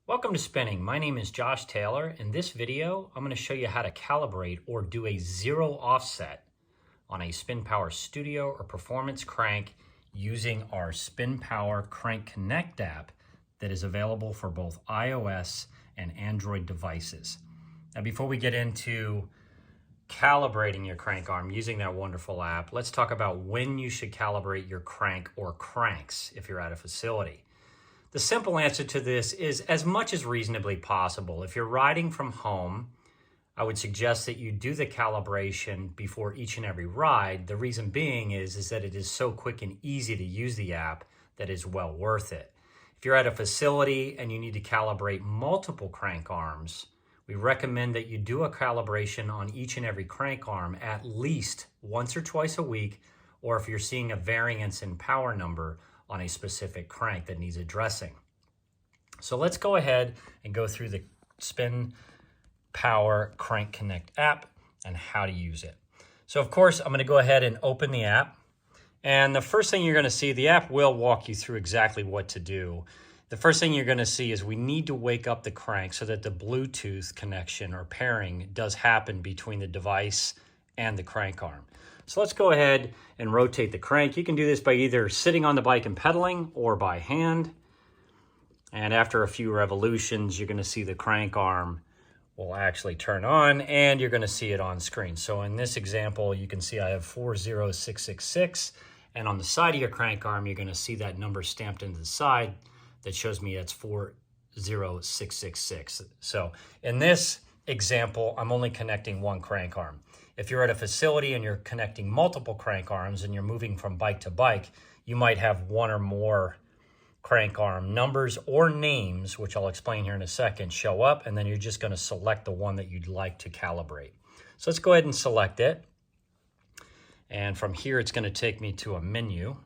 Welcome to Spinning. My name is Josh Taylor. In this video, I'm going to show you how to calibrate or do a zero offset on a SPINPower Studio or Performance crank using our SPINPower Crank Connect app that is available for both iOS and Android devices. Now, before we get into calibrating your crank arm using that wonderful app, let's talk about when you should calibrate your crank or cranks if you're at a facility. The simple answer to this is as much as reasonably possible. If you're riding from home, I would suggest that you do the calibration before each and every ride. The reason being is that it is so quick and easy to use the app that is well worth it. If you're at a facility and you need to calibrate multiple crank arms, we recommend that you do a calibration on each and every crank arm at least once or twice a week, or if you're seeing a variance in power number on a specific crank that needs addressing. So let's go ahead and go through the SPINPower Crank Connect app and how to use it. So of course, I'm going to go ahead and open the app. And the first thing you're going to see, the app will walk you through exactly what to do. The first thing you're going to see is we need to wake up the crank so that the Bluetooth connection or pairing does happen between the device and the crank arm. So let's go ahead and rotate the crank. You can do this by either sitting on the bike and pedaling or by hand. And after a few revolutions, you're going to see the crank arm will actually turn on and you're going to see it on screen. So in this example, you can see I have 40666, and on the side of your crank arm, you're going to see that number stamped into the side that shows me that's 40666. So in this example, I'm only connecting one crank arm. If you're at a facility and you're connecting multiple crank arms and you're moving from bike to bike, you might have one or more crank arm numbers or names, which I'll explain here in a second, show up, and then you're just going to select the one that you'd like to calibrate. So let's go ahead and select it. And from here, it's going to take me to a menu.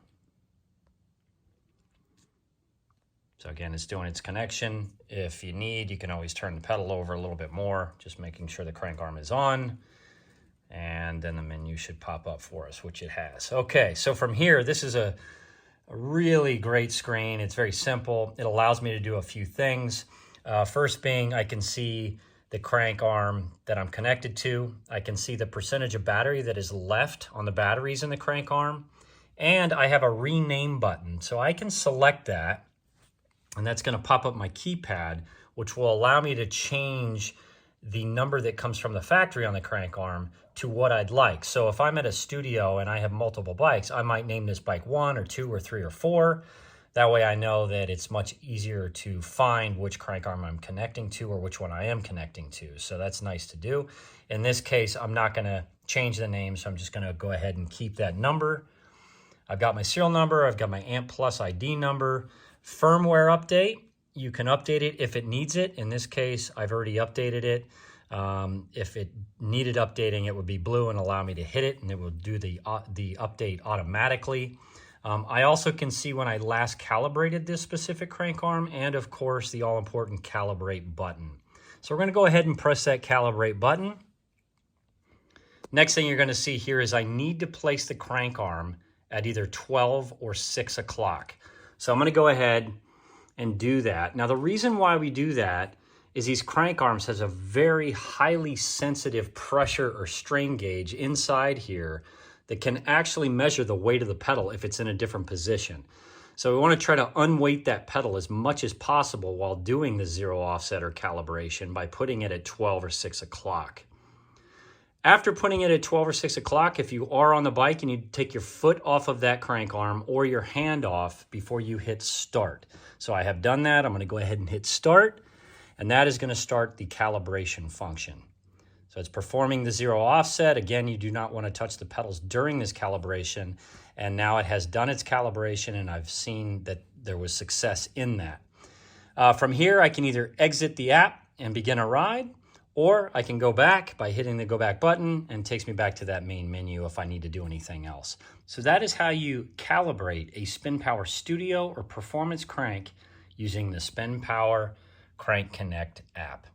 So again, it's doing its connection. If you need, you can always turn the pedal over a little bit more, just making sure the crank arm is on. And then the menu should pop up for us, which it has. Okay, so from here, this is a really great screen. It's very simple. It allows me to do a few things. First being, I can see the crank arm that I'm connected to. I can see the percentage of battery that is left on the batteries in the crank arm. And I have a rename button. So I can select that, and that's going to pop up my keypad, which will allow me to change the number that comes from the factory on the crank arm to what I'd like. So if I'm at a studio and I have multiple bikes, I might name this bike 1 or 2 or 3 or 4. That way I know that it's much easier to find which crank arm I'm connecting to or which one I am connecting to. So that's nice to do. In this case, I'm not going to change the name, so I'm just going to go ahead and keep that number. I've got my serial number. I've got my AMP Plus ID number. Firmware update. You can update it if it needs it. In this case, I've already updated it. If it needed updating, it would be blue and allow me to hit it, and it will do the update automatically. I also can see when I last calibrated this specific crank arm, and of course the all-important calibrate button. So we're going to go ahead and press that calibrate button. Next thing you're going to see here is I need to place the crank arm at either 12 or 6 o'clock. So I'm going to go ahead and do that. Now the reason why we do that is these crank arms has a very highly sensitive pressure or strain gauge inside here that can actually measure the weight of the pedal if it's in a different position. So we want to try to unweight that pedal as much as possible while doing the zero offset or calibration by putting it at 12 or 6 o'clock. After putting it at 12 or 6 o'clock, if you are on the bike and you take your foot off of that crank arm or your hand off before you hit start. So I have done that. I'm going to go ahead and hit start, and that is going to start the calibration function. So it's performing the zero offset. Again, you do not want to touch the pedals during this calibration, and now it has done its calibration, and I've seen that there was success in that. From here, I can either exit the app and begin a ride, or I can go back by hitting the go back button, and it takes me back to that main menu if I need to do anything else. So that is how you calibrate a SPINPower Studio or Performance crank using the SPINPower Crank Connect app.